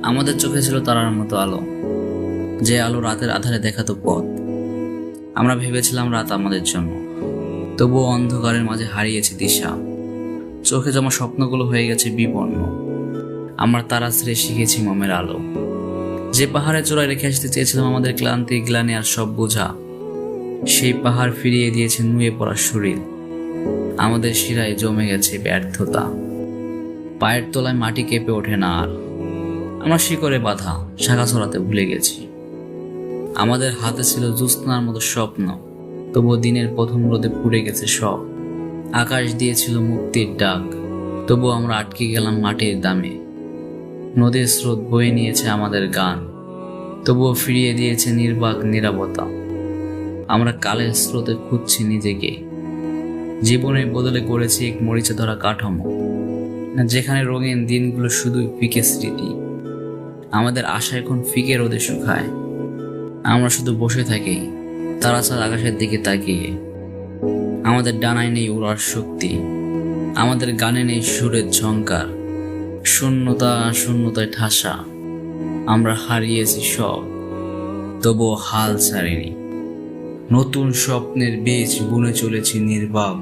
আমাদের চোখে ছিল তারার মতো আলো, যে আলো রাতের আধারে দেখাতো পথ। আমরা ভেবেছিলাম রাত আমাদের জন্য, তবুও অন্ধকারের মাঝে হারিয়েছে দিশা। চোখে জমা স্বপ্নগুলো হয়ে গেছে বিপন্ন। আমরা তারা ছেড়ে শিখেছি মমের আলো। যে পাহাড়ে চূড়ায় রেখে আসতে চেয়েছিলাম আমাদের ক্লান্তি, গ্লানি আর সব বোঝা, সেই পাহাড় ফিরিয়ে দিয়েছে নুয়ে পড়া শরীর। আমাদের শিরায় জমে গেছে ব্যর্থতা, পায়ের তলায় মাটি কেঁপে ওঠে না আর। আমরা শিকড়ে বাঁধা, শাখা ছড়াতে ভুলে গেছি। আমাদের হাতে ছিল জ্যোৎস্নার মতো স্বপ্ন, তবুও দিনের প্রথম রোদে পুড়ে গেছে সব। আকাশ দিয়েছিল মুক্তির ডাক, তবুও আমরা আটকে গেলাম মাটির দামে। নদীর স্রোত বয়ে নিয়েছে আমাদের গান, তবুও ফিরিয়ে দিয়েছে নির্বাক নীরবতা। আমরা কালের স্রোতে খুঁজছি নিজেকে, জীবনের বদলে গড়েছি এক মরিচে ধরা কাঠামো, যেখানে রঙিন দিনগুলো শুধুই ফিকে স্মৃতি। আমাদের আশা এখন ফিকে রোদে শুকায়। আমরা শুধু বসে থাকি তারা ছাড়া আকাশের দিকে তাকিয়ে। আমাদের ডানায় নেই উড়ার শক্তি, আমাদের গানে নেই সুরের ঝংকার। শূন্যতা শূন্যতায় ঠাসা, আমরা হারিয়েছি সব, তবুও হাল ছাড়িনি। নতুন স্বপ্নের বীজ বুনে চলেছি নির্বাক।